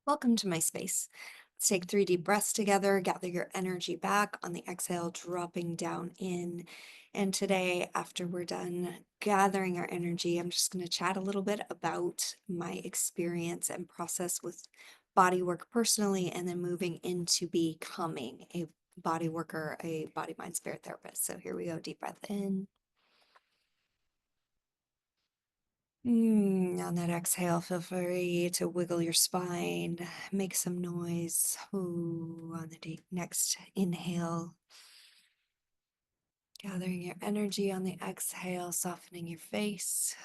Welcome to my space. Let's take 3 deep breaths together, gather your energy back on the exhale, dropping down in. And today, after we're done gathering our energy, I'm just going to chat a little bit about my experience and process with body work personally, and then moving into becoming a body worker, a body, mind, spirit therapist. So here we go. Deep breath in. On that exhale, feel free to wiggle your spine, make some noise. Ooh, on the deep next inhale, gathering your energy on the exhale, softening your face,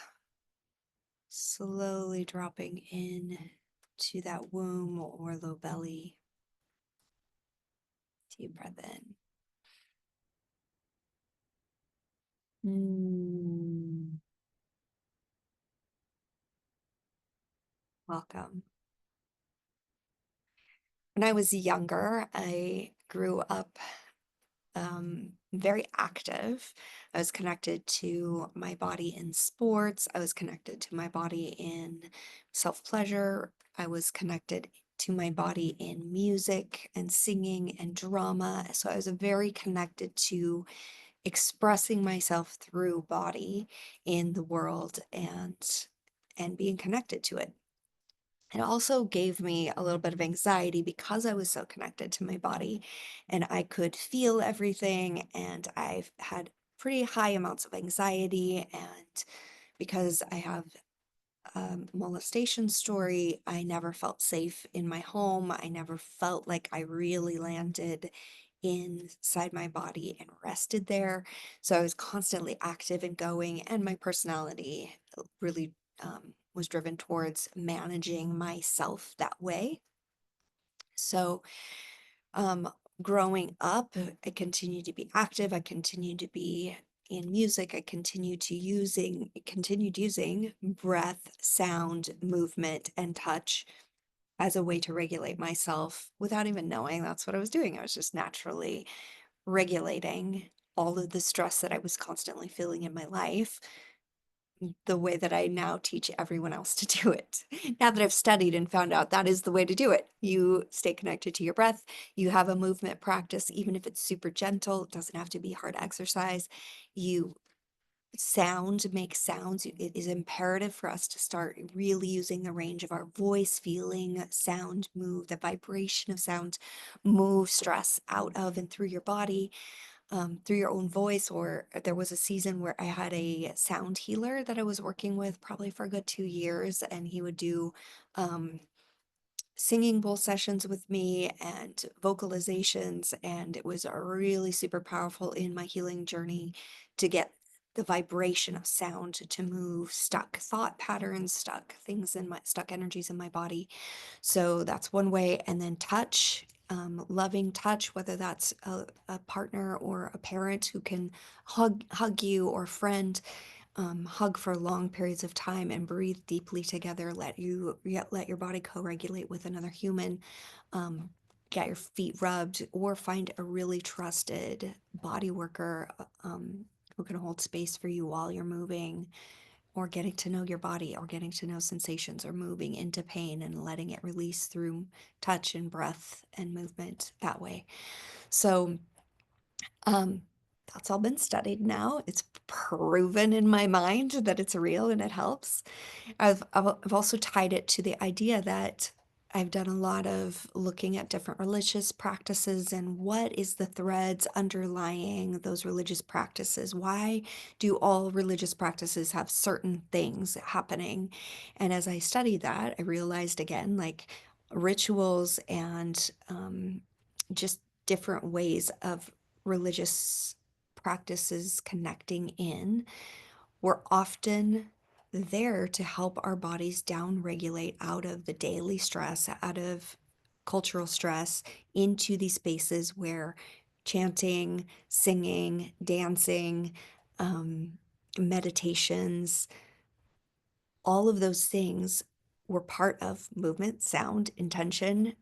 slowly dropping in to that womb or low belly. Deep breath in. Mm, welcome. When I was younger, I grew up very active. I was connected to my body in sports. I was connected to my body in self-pleasure. I was connected to my body in music and singing and drama. So I was very connected to expressing myself through body in the world and being connected to it. It also gave me a little bit of anxiety because I was so connected to my body and I could feel everything. And I've had pretty high amounts of anxiety. And because I have a molestation story, I never felt safe in my home. I never felt like I really landed inside my body and rested there. So I was constantly active and going, and my personality really was driven towards managing myself that way. So, um, growing up, I continued to be active. I continued to be in music. I continued using breath, sound, movement, and touch as a way to regulate myself without even knowing that's what I was doing. I was just naturally regulating all of the stress that I was constantly feeling in my life the way that I now teach everyone else to do it. Now that I've studied and found out that is the way to do it. You stay connected to your breath. You have a movement practice, even if it's super gentle, it doesn't have to be hard exercise. You make sounds. It is imperative for us to start really using the range of our voice, feeling sound move, the vibration of sound move stress out of and through your body, through your own voice. Or there was a season where I had a sound healer that I was working with probably for a good 2 years, and he would do um, singing bowl sessions with me and vocalizations. And it was a really super powerful in my healing journey to get the vibration of sound to move stuck thought patterns, stuck energies in my body. So that's one way. And then touch, loving touch, whether that's a partner or a parent who can hug you, or friend, hug for long periods of time and breathe deeply together. Let your body co-regulate with another human. Get your feet rubbed, or find a really trusted body worker who can hold space for you while you're moving, or getting to know your body, or getting to know sensations, or moving into pain and letting it release through touch and breath and movement that way. So um, that's all been studied now. It's proven in my mind that it's real and it helps. I've also tied it to the idea that I've done a lot of looking at different religious practices and what is the threads underlying those religious practices. Why do all religious practices have certain things happening? And as I studied that, I realized again, like rituals and just different ways of religious practices connecting in were often there to help our bodies down regulate out of the daily stress, out of cultural stress, into these spaces where chanting, singing, dancing, um, meditations, all of those things were part of movement, sound, intention,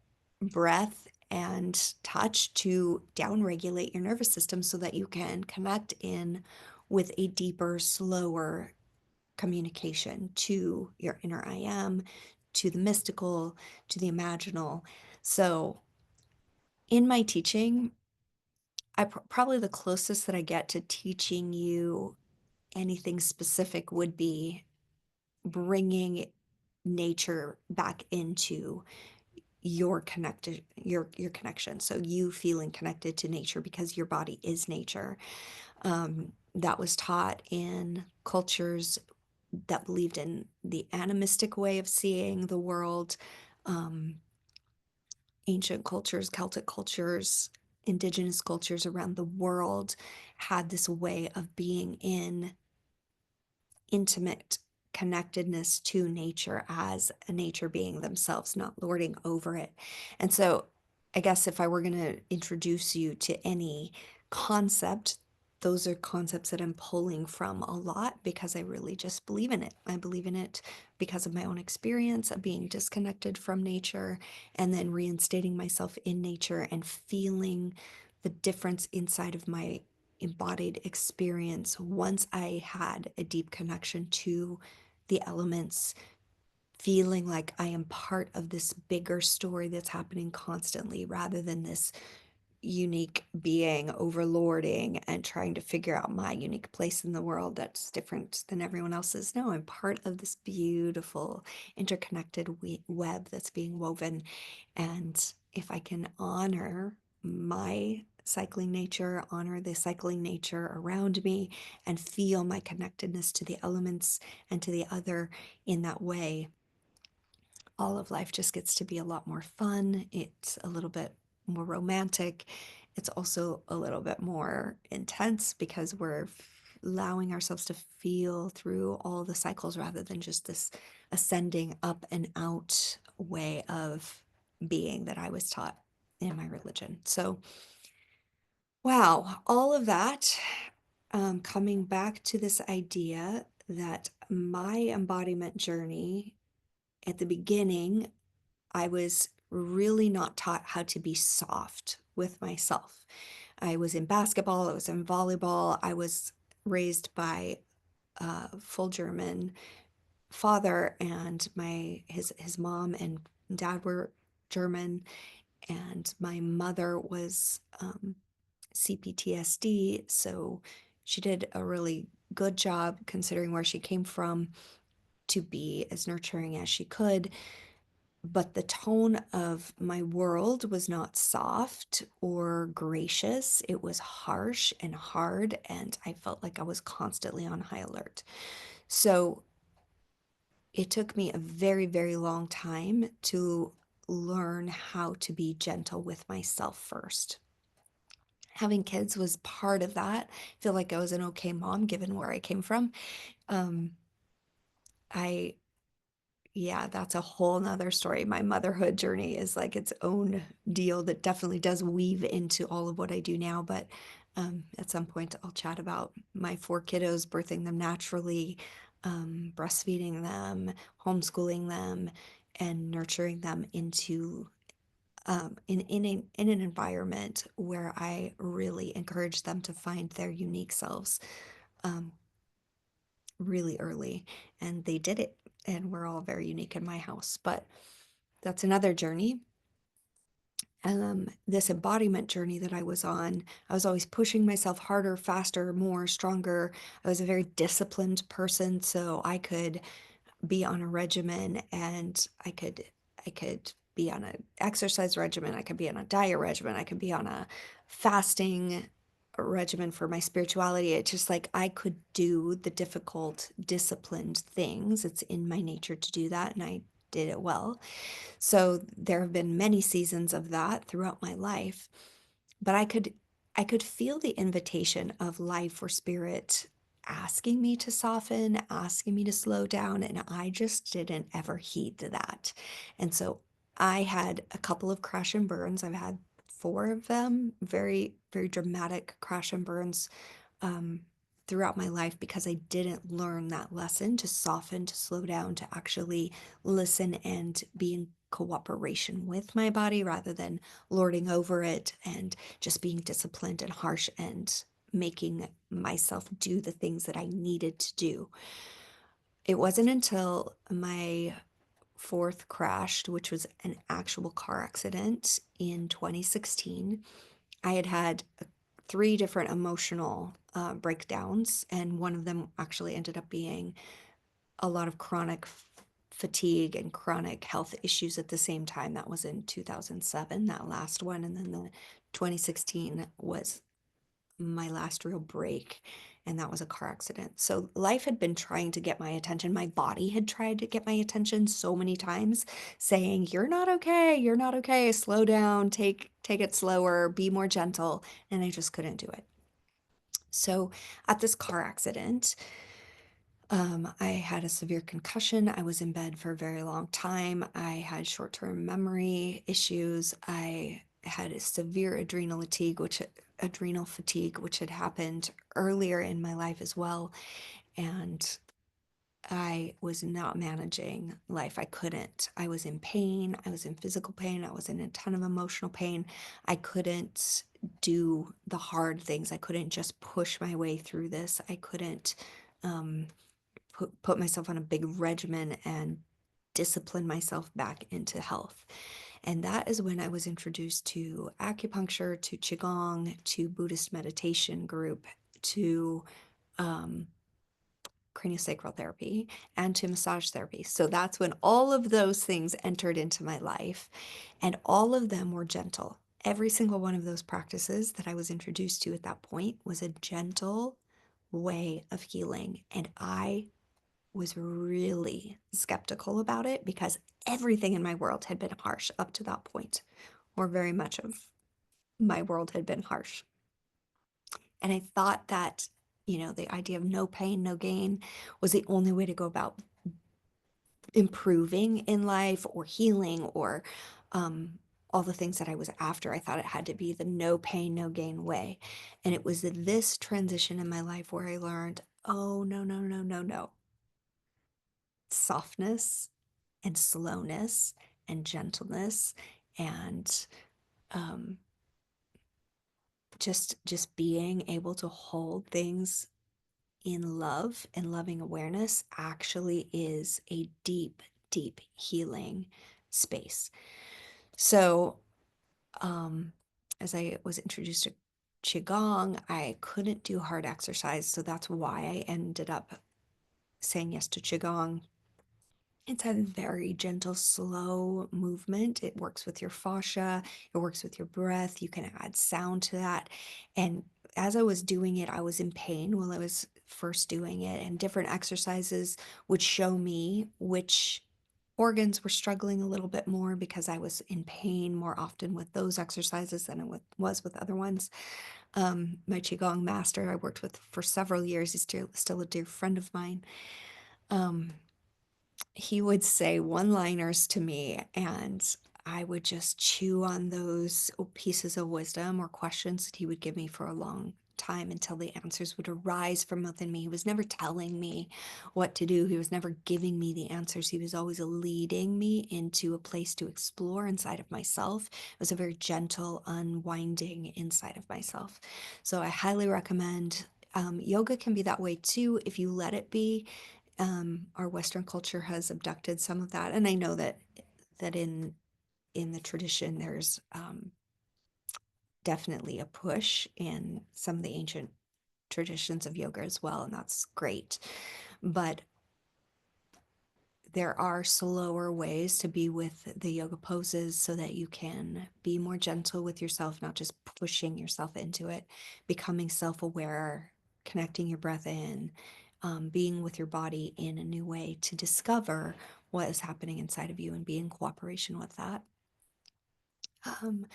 breath, and touch to downregulate your nervous system so that you can connect in with a deeper, slower communication to your inner I am, to the mystical, to the imaginal. So in my teaching, probably the closest that I get to teaching you anything specific would be bringing nature back into your connection, so you feeling connected to nature because your body is nature. That was taught in cultures that believed in the animistic way of seeing the world. um, Ancient cultures, Celtic cultures, indigenous cultures around the world had this way of being in intimate connectedness to nature as a nature being themselves, not lording over it. And so, I guess if I were going to introduce you to any concept, those are concepts that I'm pulling from a lot because I really just believe in it. I believe in it because of my own experience of being disconnected from nature and then reinstating myself in nature and feeling the difference inside of my embodied experience once I had a deep connection to the elements, feeling like I am part of this bigger story that's happening constantly rather than this unique being overlording and trying to figure out my unique place in the world that's different than everyone else's. No, I'm part of this beautiful interconnected web that's being woven. And if I can honor my cycling nature, honor the cycling nature around me, and feel my connectedness to the elements and to the other in that way, all of life just gets to be a lot more fun. It's a little bit more romantic. It's also a little bit more intense because we're allowing ourselves to feel through all the cycles rather than just this ascending up and out way of being that I was taught in my religion. So, wow, all of that, coming back to this idea that my embodiment journey at the beginning, I was really not taught how to be soft with myself. I was in basketball, I was in volleyball, I was raised by a full German father, and his mom and dad were German, and my mother was CPTSD, so she did a really good job considering where she came from to be as nurturing as she could. But the tone of my world was not soft or gracious. It was harsh and hard, and I felt like I was constantly on high alert. So it took me a very, very long time to learn how to be gentle with myself first. Having kids was part of that. I feel like I was an okay mom given where I came from. Um, I Yeah, that's a whole nother story. My motherhood journey is like its own deal that definitely does weave into all of what I do now. But at some point, I'll chat about my four kiddos, birthing them naturally, breastfeeding them, homeschooling them, and nurturing them into in an environment where I really encourage them to find their unique selves. Um, really early, and they did it. And we're all very unique in my house, but that's another journey. This embodiment journey that I was on, I was always pushing myself harder, faster, more, stronger. I was a very disciplined person, so I could be on a regimen and I could be on an exercise regimen, I could be on a diet regimen, I could be on a fasting regimen for my spirituality. It's just like I could do the difficult, disciplined things. It's in my nature to do that, and I did it well. So there have been many seasons of that throughout my life, but I could feel the invitation of life or spirit asking me to soften, asking me to slow down, and I just didn't ever heed to that. And so I had a couple of crash and burns. I've had four of them, very, very dramatic crash and burns um, throughout my life because I didn't learn that lesson to soften, to slow down, to actually listen and be in cooperation with my body rather than lording over it and just being disciplined and harsh and making myself do the things that I needed to do. It wasn't until my fourth crashed, which was an actual car accident in 2016. I had had three different emotional breakdowns, and one of them actually ended up being a lot of chronic fatigue and chronic health issues at the same time. That was in 2007, that last one. And then the 2016 was my last real break, and that was a car accident. So life had been trying to get my attention. My body had tried to get my attention so many times, saying, "You're not okay. You're not okay. Slow down. Take it slower. Be more gentle." And I just couldn't do it. So at this car accident, I had a severe concussion. I was in bed for a very long time. I had short-term memory issues. I had a severe adrenal fatigue, which had happened earlier in my life as well. And I was not managing life. I couldn't. I was in pain. I was in physical pain. I was in a ton of emotional pain. I couldn't do the hard things. I couldn't just push my way through this. I couldn't um, put myself on a big regimen and discipline myself back into health. And that is when I was introduced to acupuncture, to qigong, to Buddhist meditation group, to um, craniosacral therapy, and to massage therapy. So that's when all of those things entered into my life, and all of them were gentle. Every single one of those practices that I was introduced to at that point was a gentle way of healing. And I was really skeptical about it because everything in my world had been harsh up to that point, or very much of my world had been harsh. And I thought that, the idea of no pain, no gain was the only way to go about improving in life or healing or um, all the things that I was after. I thought it had to be the no pain, no gain way. And it was this transition in my life where I learned, oh, no, no, no, no, no. Softness and slowness and gentleness and um, just being able to hold things in love and loving awareness actually is a deep, deep healing space. So, as I was introduced to Qigong, I couldn't do hard exercise. So that's why I ended up saying yes to Qigong. It's a very gentle, slow movement. It works with your fascia, it works with your breath. You can add sound to that. And as I was doing it, I was in pain while I was first doing it, and different exercises would show me which organs were struggling a little bit more because I was in pain more often with those exercises than I was with other ones. My Qigong master I worked with for several years, he's still a dear friend of mine. Um, he would say one-liners to me, and I would just chew on those pieces of wisdom or questions that he would give me for a long time until the answers would arise from within me. He was never telling me what to do. He was never giving me the answers. He was always leading me into a place to explore inside of myself. It was a very gentle unwinding inside of myself. So I highly recommend. Yoga can be that way too if you let it be. Our Western culture has abducted some of that, and I know that in the tradition there's definitely a push in some of the ancient traditions of yoga as well, and that's great. But there are slower ways to be with the yoga poses so that you can be more gentle with yourself, not just pushing yourself into it, becoming self-aware, connecting your breath in, being with your body in a new way to discover what is happening inside of you and be in cooperation with that. Um,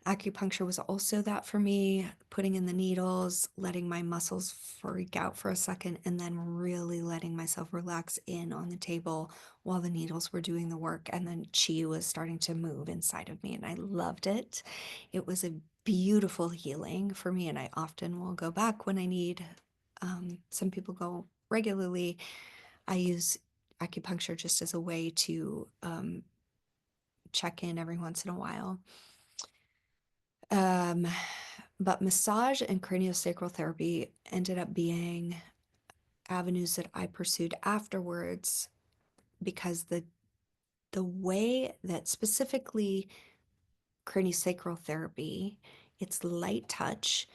Acupuncture was also that for me, putting in the needles, letting my muscles freak out for a second, and then really letting myself relax in on the table while the needles were doing the work. And then chi was starting to move inside of me, and I loved it. It was a beautiful healing for me, and I often will go back when I need. Some people go regularly. I use acupuncture just as a way to check in every once in a while. Um, but massage and craniosacral therapy ended up being avenues that I pursued afterwards because the way that specifically craniosacral therapy, it's light touch.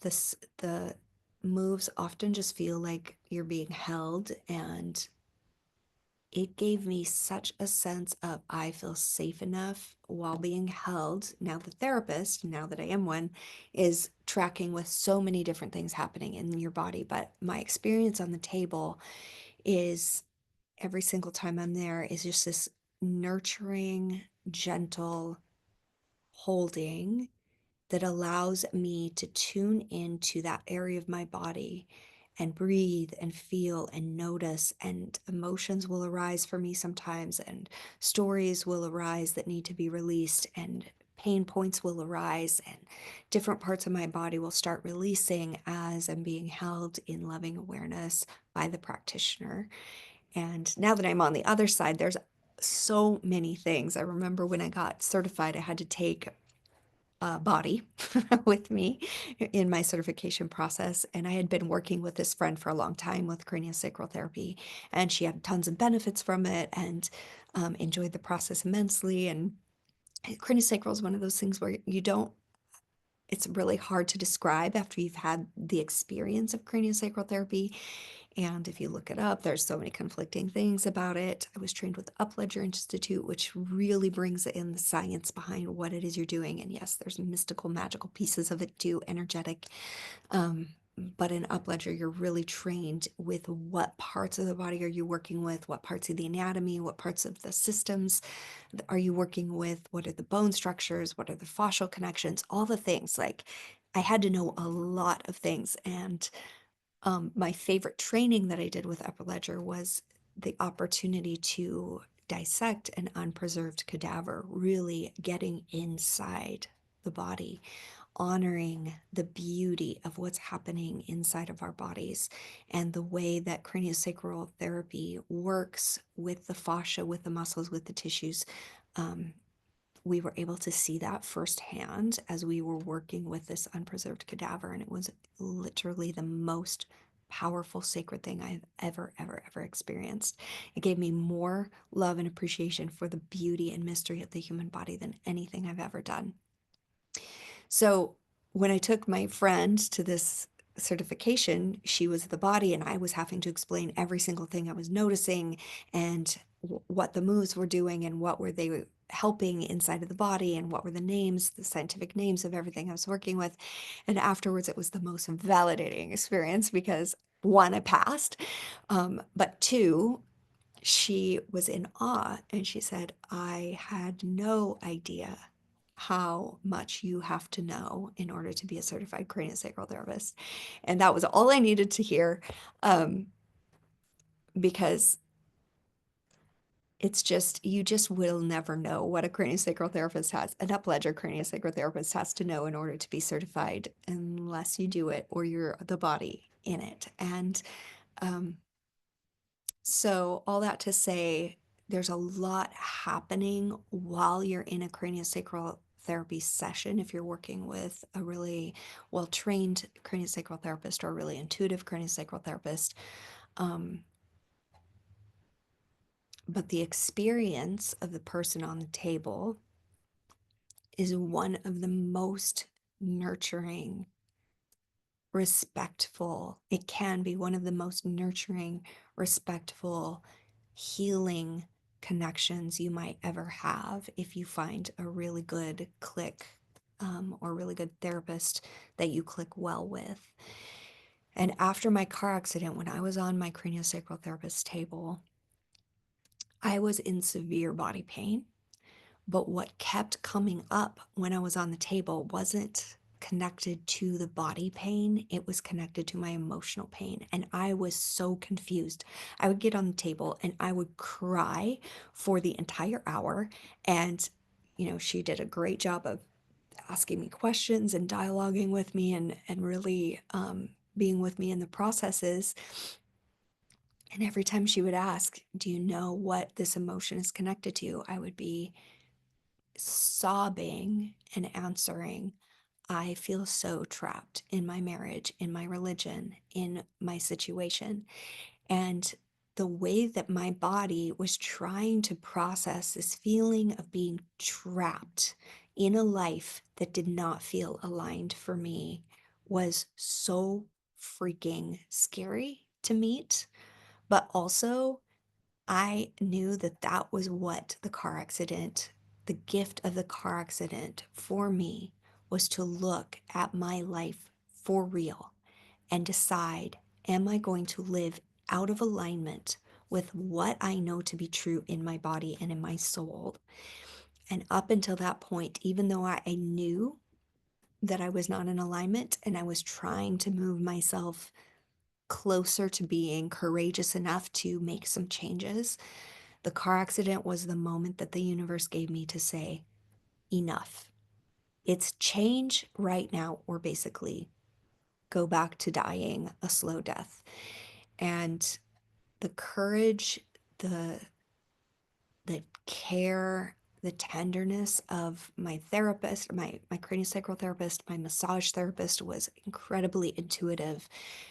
The moves often just feel like you're being held, and it gave me such a sense of I feel safe enough while being held. Now, the therapist, now that I am one, is tracking with so many different things happening in your body. But my experience on the table is every single time I'm there is just this nurturing, gentle holding that allows me to tune into that area of my body and breathe and feel and notice. And emotions will arise for me sometimes, and stories will arise that need to be released, and pain points will arise, and different parts of my body will start releasing as I'm being held in loving awareness by the practitioner. And now that I'm on the other side, there's so many things. I remember when I got certified, I had to take body with me in my certification process. And I had been working with this friend for a long time with craniosacral therapy, and she had tons of benefits from it, and enjoyed the process immensely. And craniosacral is one of those things where you don't, it's really hard to describe after you've had the experience of craniosacral therapy. And if you look it up, there's so many conflicting things about it. I was trained with Upledger Institute, which really brings in the science behind what it is you're doing. And yes, there's mystical, magical pieces of it too, energetic. Um, but in Upledger, you're really trained with what parts of the body are you working with, what parts of the anatomy, what parts of the systems are you working with, what are the bone structures, what are the fascial connections, all the things. Like, I had to know a lot of things. And my favorite training that I did with Upper Ledger was the opportunity to dissect an unpreserved cadaver, really getting inside the body, honoring the beauty of what's happening inside of our bodies, and the way that craniosacral therapy works with the fascia, with the muscles, with the tissues. Um, we were able to see that firsthand as we were working with this unpreserved cadaver. And it was literally the most powerful, sacred thing I've ever experienced. It gave me more love and appreciation for the beauty and mystery of the human body than anything I've ever done. So when I took my friend to this certification, she was the body, and I was having to explain every single thing I was noticing, and what the moves were doing, and what were they helping inside of the body, and what were the names, the scientific names of everything I was working with. And afterwards, it was the most validating experience because one, I passed, but two, she was in awe, and she said, I had no idea how much you have to know in order to be a certified craniosacral therapist. And that was all I needed to hear, um, because it's just, you just will never know what a craniosacral therapist has, an upledger craniosacral therapist has to know in order to be certified, unless you do it or you're the body in it. And um, so all that to say, there's a lot happening while you're in a craniosacral therapy session. If you're working with a really well-trained craniosacral therapist or a really intuitive craniosacral therapist, um, but the experience of the person on the table is one of the most nurturing, respectful. It can be one of the most nurturing, respectful, healing connections you might ever have if you find a really good click, or really good therapist that you click well with. And after my car accident, when I was on my craniosacral therapist table, I was in severe body pain. But what kept coming up when I was on the table wasn't connected to the body pain, it was connected to my emotional pain. And I was so confused. I would get on the table and I would cry for the entire hour. And, she did a great job of asking me questions and dialoguing with me, and really being with me in the processes. And every time she would ask, do you know what this emotion is connected to? I would be sobbing and answering, I feel so trapped in my marriage, in my religion, in my situation. And the way that my body was trying to process this feeling of being trapped in a life that did not feel aligned for me was so freaking scary to meet. But also, I knew that that was what the car accident, the gift of the car accident for me, was to look at my life for real and decide, am I going to live out of alignment with what I know to be true in my body and in my soul? And up until that point, even though I knew that I was not in alignment and I was trying to move myself closer to being courageous enough to make some changes, the car accident was the moment that the universe gave me to say, enough. It's change right now, or basically go back to dying a slow death. And the courage, the the care, the tenderness of my therapist, my craniosacral therapist, my massage therapist was incredibly intuitive.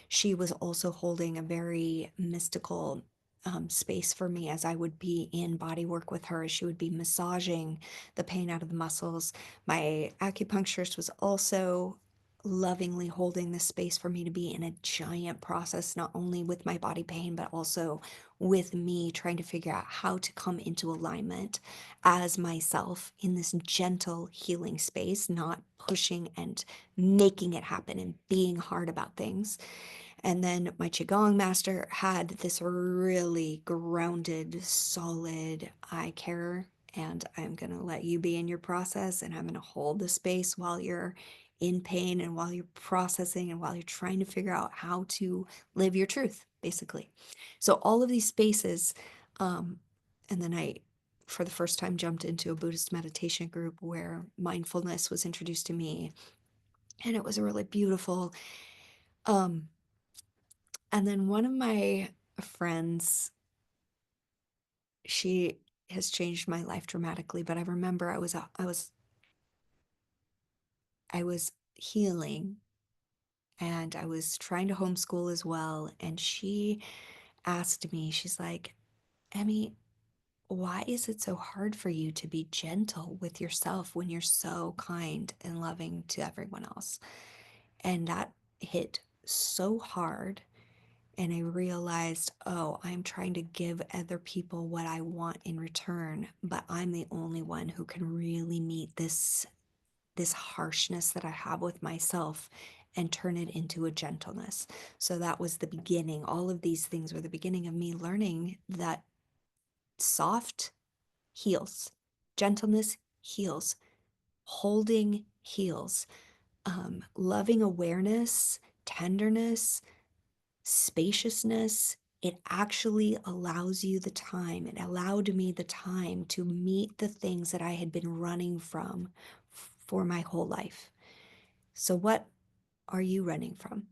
She was also holding a very mystical space for me as I would be in body work with her. She would be massaging the pain out of the muscles. My acupuncturist was also lovingly holding this space for me to be in a giant process, not only with my body pain, but also with me trying to figure out how to come into alignment as myself in this gentle healing space, not pushing and making it happen and being hard about things. And then my Qigong master had this really grounded, solid eye care. And I'm going to let you be in your process, and I'm going to hold the space while you're in pain and while you're processing and while you're trying to figure out how to live your truth, basically. So, all of these spaces. Um, and then I, for the first time, jumped into a Buddhist meditation group where mindfulness was introduced to me. And it was a really beautiful. Um, and then one of my friends, she has changed my life dramatically, but I remember I was healing and I was trying to homeschool as well. And she asked me, she's like, Emmy, why is it so hard for you to be gentle with yourself when you're so kind and loving to everyone else? And that hit so hard. And I realized, oh, I'm trying to give other people what I want in return, but I'm the only one who can really meet this harshness that I have with myself and turn it into a gentleness. So that was the beginning. All of these things were the beginning of me learning that soft heals, gentleness heals, holding heals, loving awareness, tenderness, spaciousness. It actually allows you the time. It allowed me the time to meet the things that I had been running from for my whole life. So, what are you running from?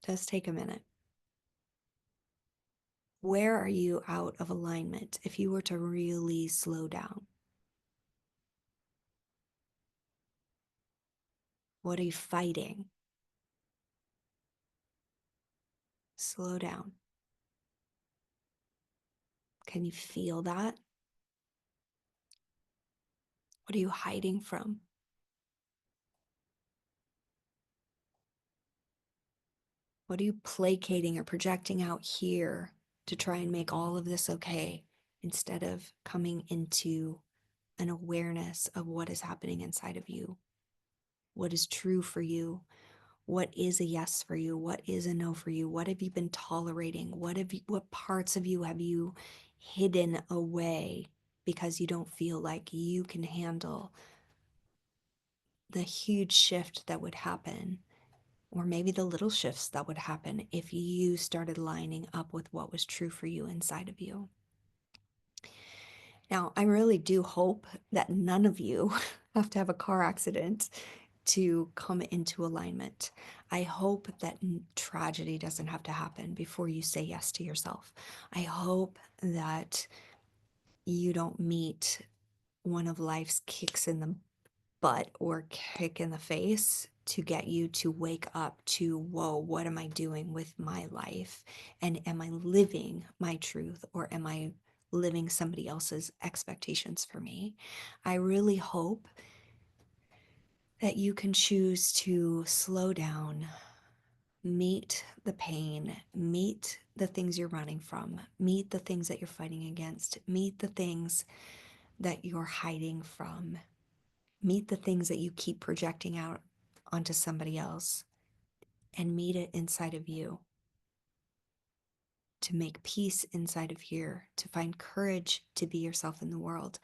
Just take a minute. Where are you out of alignment if you were to really slow down? What are you fighting? Slow down. Can you feel that? What are you hiding from? What are you placating or projecting out here to try and make all of this okay instead of coming into an awareness of what is happening inside of you? What is true for you? What is a yes for you? What is a no for you? What have you been tolerating? What parts of you have you hidden away because you don't feel like you can handle the huge shift that would happen, or maybe the little shifts that would happen if you started lining up with what was true for you inside of you? Now, I really do hope that none of you have to have a car accident to come into alignment. I hope that tragedy doesn't have to happen before you say yes to yourself. I hope that you don't meet one of life's kicks in the butt or kick in the face to get you to wake up to, whoa, what am I doing with my life? And am I living my truth, or am I living somebody else's expectations for me? I really hope that you can choose to slow down, meet the pain, meet the things you're running from, meet the things that you're fighting against, meet the things that you're hiding from, meet the things that you keep projecting out onto somebody else, and meet it inside of you, to make peace inside of here, to find courage to be yourself in the world.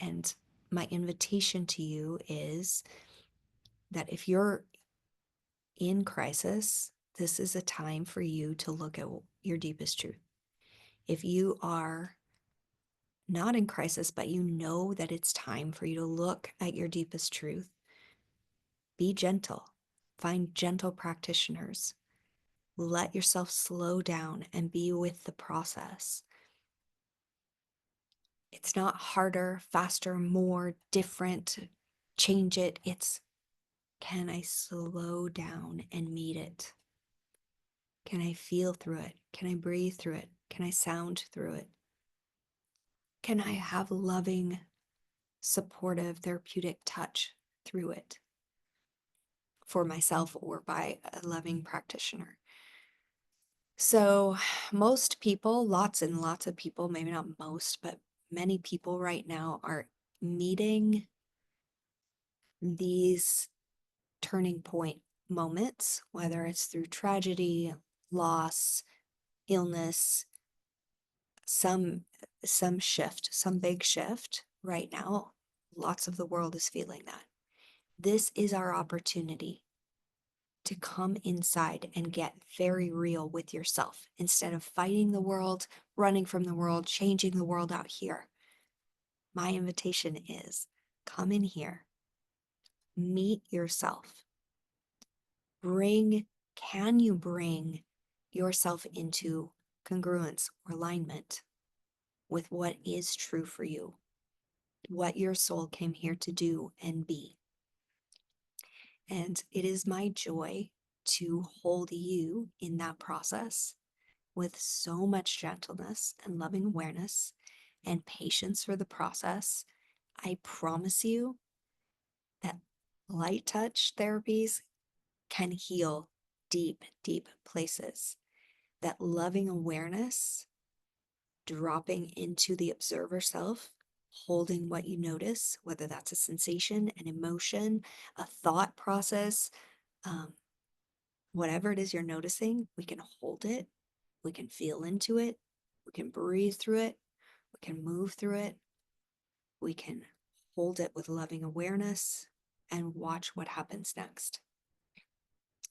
And my invitation to you is that if you're in crisis, this is a time for you to look at your deepest truth. If you are not in crisis, but you know that it's time for you to look at your deepest truth, be gentle. Find gentle practitioners. Let yourself slow down and be with the process. It's not harder, faster, more, different, change it. It's, can I slow down and meet it? Can I feel through it? Can I breathe through it? Can I sound through it? Can I have loving, supportive, therapeutic touch through it for myself or by a loving practitioner? So, most people, lots and lots of people, maybe not most, but many people right now are meeting these turning point moments, whether it's through tragedy, loss, illness, some shift, some big shift right now. Lots of the world is feeling that. This is our opportunity to come inside and get very real with yourself instead of fighting the world, running from the world, changing the world out here. My invitation is, come in here, meet yourself. Can you bring yourself into congruence or alignment with what is true for you, what your soul came here to do and be? And it is my joy to hold you in that process with so much gentleness and loving awareness and patience for the process. I promise you that light touch therapies can heal deep, deep places. That loving awareness, dropping into the observer self, holding what you notice, whether that's a sensation, an emotion, a thought process, um, whatever it is you're noticing, we can hold it, we can feel into it, we can breathe through it, we can move through it, we can hold it with loving awareness and watch what happens next.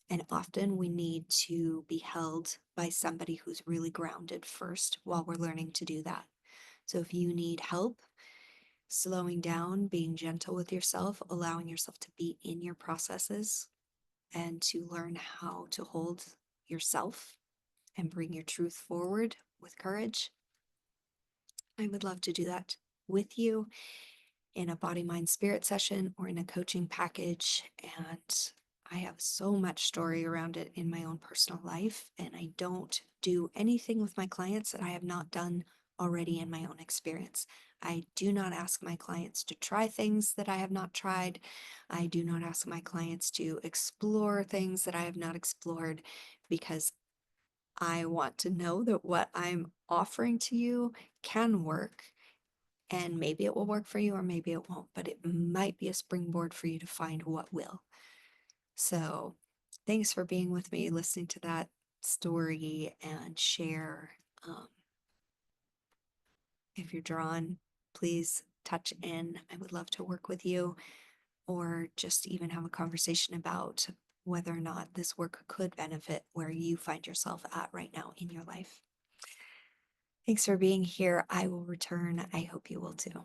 And often we need to be held by somebody who's really grounded first while we're learning to do that. So if you need help slowing down, being gentle with yourself, allowing yourself to be in your processes and to learn how to hold yourself and bring your truth forward with courage, I would love to do that with you in a body, mind, spirit session or in a coaching package. And I have so much story around it in my own personal life. And I don't do anything with my clients that I have not done already in my own experience. I do not ask my clients to try things that I have not tried. I do not ask my clients to explore things that I have not explored, because I want to know that what I'm offering to you can work, and maybe it will work for you or maybe it won't, but it might be a springboard for you to find what will. So thanks for being with me, listening to that story and share. If you're drawn, please touch in. I would love to work with you, or just even have a conversation about whether or not this work could benefit where you find yourself at right now in your life. Thanks for being here. I will return. I hope you will too.